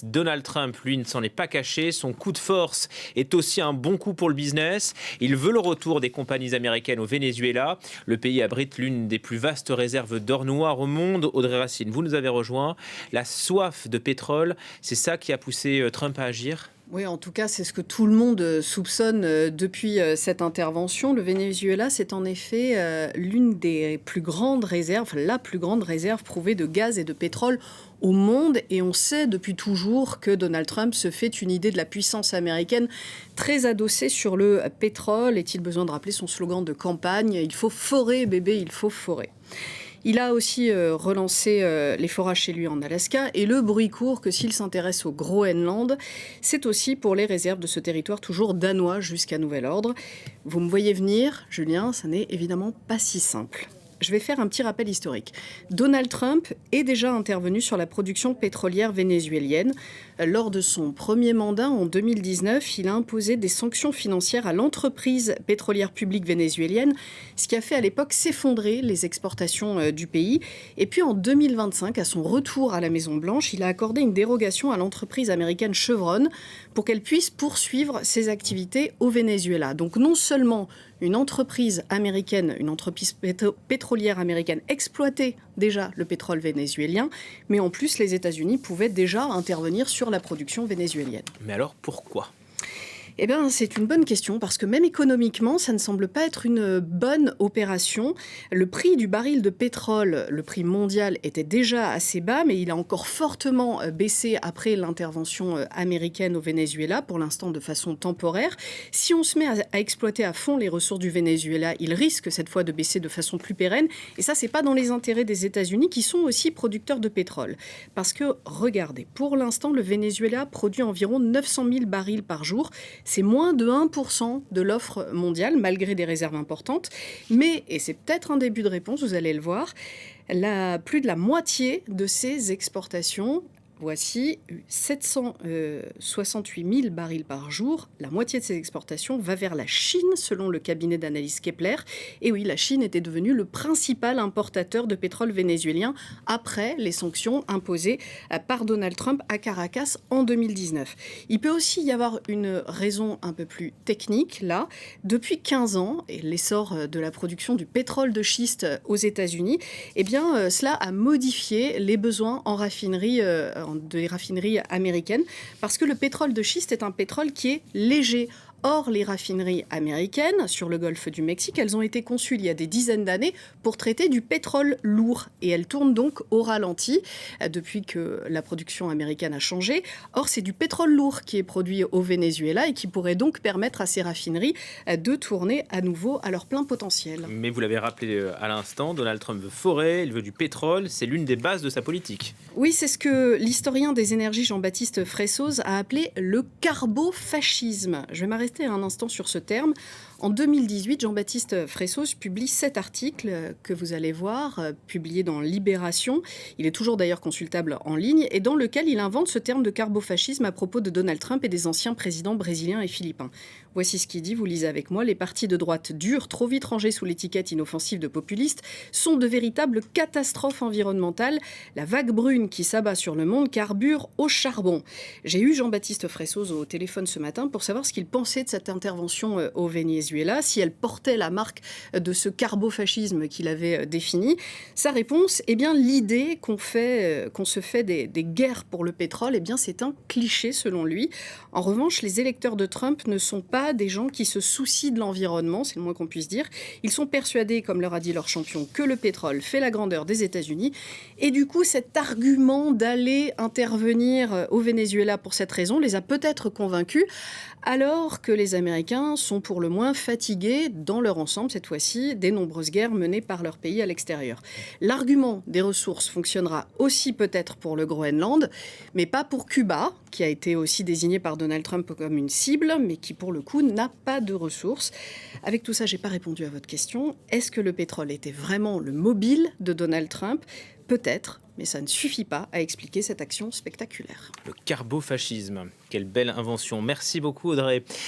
Donald Trump, lui, ne s'en est pas caché. Son coup de force est aussi un bon coup pour le business. Il veut le retour des compagnies américaines au Venezuela. Le pays abrite l'une des plus vastes réserves d'or noir au monde. Audrey Racine, vous nous avez rejoint. La soif de pétrole, c'est ça qui a poussé Trump à agir ? Oui, en tout cas, c'est ce que tout le monde soupçonne depuis cette intervention. Le Venezuela, c'est en effet l'une des plus grandes réserves, enfin, la plus grande réserve prouvée de gaz et de pétrole au monde. Et on sait depuis toujours que Donald Trump se fait une idée de la puissance américaine très adossée sur le pétrole. Est-il besoin de rappeler son slogan de campagne ? Il faut forer, bébé, il faut forer. Il a aussi relancé les forages chez lui en Alaska et le bruit court que s'il s'intéresse au Groenland, c'est aussi pour les réserves de ce territoire toujours danois jusqu'à nouvel ordre. Vous me voyez venir, Julien, ça n'est évidemment pas si simple. Je vais faire un petit rappel historique. Donald Trump est déjà intervenu sur la production pétrolière vénézuélienne. Lors de son premier mandat en 2019, il a imposé des sanctions financières à l'entreprise pétrolière publique vénézuélienne, ce qui a fait à l'époque s'effondrer les exportations du pays. Et puis en 2025, à son retour à la Maison-Blanche, il a accordé une dérogation à l'entreprise américaine Chevron pour qu'elle puisse poursuivre ses activités au Venezuela. Donc non seulement une entreprise américaine, une entreprise pétrolière américaine exploitait déjà le pétrole vénézuélien, mais en plus les États-Unis pouvaient déjà intervenir sur la production vénézuélienne. Mais alors pourquoi ? Eh bien, c'est une bonne question parce que même économiquement, ça ne semble pas être une bonne opération. Le prix du baril de pétrole, le prix mondial, était déjà assez bas, mais il a encore fortement baissé après l'intervention américaine au Venezuela, pour l'instant de façon temporaire. Si on se met à exploiter à fond les ressources du Venezuela, il risque cette fois de baisser de façon plus pérenne. Et ça, c'est pas dans les intérêts des États-Unis qui sont aussi producteurs de pétrole. Parce que, regardez, pour l'instant, le Venezuela produit environ 900 000 barils par jour. C'est moins de 1% de l'offre mondiale, malgré des réserves importantes. Mais, et c'est peut-être un début de réponse, vous allez le voir, plus de la moitié de ces exportations, voici 768 000 barils par jour. La moitié de ces exportations va vers la Chine, selon le cabinet d'analyse Kepler. Et oui, la Chine était devenue le principal importateur de pétrole vénézuélien après les sanctions imposées par Donald Trump à Caracas en 2019. Il peut aussi y avoir une raison un peu plus technique, là. Depuis 15 ans, et l'essor de la production du pétrole de schiste aux États-Unis, eh bien, cela a modifié les besoins en raffinerie des raffineries américaines, parce que le pétrole de schiste est un pétrole qui est léger. Or, les raffineries américaines sur le golfe du Mexique, elles ont été conçues il y a des dizaines d'années pour traiter du pétrole lourd. Et elles tournent donc au ralenti depuis que la production américaine a changé. Or, c'est du pétrole lourd qui est produit au Venezuela et qui pourrait donc permettre à ces raffineries de tourner à nouveau à leur plein potentiel. Mais vous l'avez rappelé à l'instant, Donald Trump veut forer, il veut du pétrole, c'est l'une des bases de sa politique. Oui, c'est ce que l'historien des énergies Jean-Baptiste Fressoz a appelé le carbofascisme. Je vais m'arrêter un instant sur ce terme. En 2018, Jean-Baptiste Fressoz publie 7 articles que vous allez voir, publiés dans Libération. Il est toujours d'ailleurs consultable en ligne, et dans lequel il invente ce terme de carbofascisme à propos de Donald Trump et des anciens présidents brésiliens et philippins. Voici ce qu'il dit, vous lisez avec moi. Les partis de droite durs, trop vite rangés sous l'étiquette inoffensive de populistes, sont de véritables catastrophes environnementales. La vague brune qui s'abat sur le monde carbure au charbon. J'ai eu Jean-Baptiste Fressoz au téléphone ce matin pour savoir ce qu'il pensait de cette intervention au Venezuela, si elle portait la marque de ce carbofascisme qu'il avait défini. Sa réponse, eh bien, l'idée qu'on se fait des guerres pour le pétrole, eh bien, c'est un cliché selon lui. En revanche, les électeurs de Trump ne sont pas des gens qui se soucient de l'environnement, c'est le moins qu'on puisse dire. Ils sont persuadés, comme leur a dit leur champion, que le pétrole fait la grandeur des États-Unis. Et du coup, cet argument d'aller intervenir au Venezuela pour cette raison les a peut-être convaincus, alors que les Américains sont pour le moins fatigués, dans leur ensemble cette fois-ci, des nombreuses guerres menées par leur pays à l'extérieur. L'argument des ressources fonctionnera aussi peut-être pour le Groenland, mais pas pour Cuba, qui a été aussi désigné par Donald Trump comme une cible, mais qui pour le coup n'a pas de ressources. Avec tout ça, je n'ai pas répondu à votre question. Est-ce que le pétrole était vraiment le mobile de Donald Trump ? Peut-être, mais ça ne suffit pas à expliquer cette action spectaculaire. Le carbofascisme, quelle belle invention. Merci beaucoup Audrey.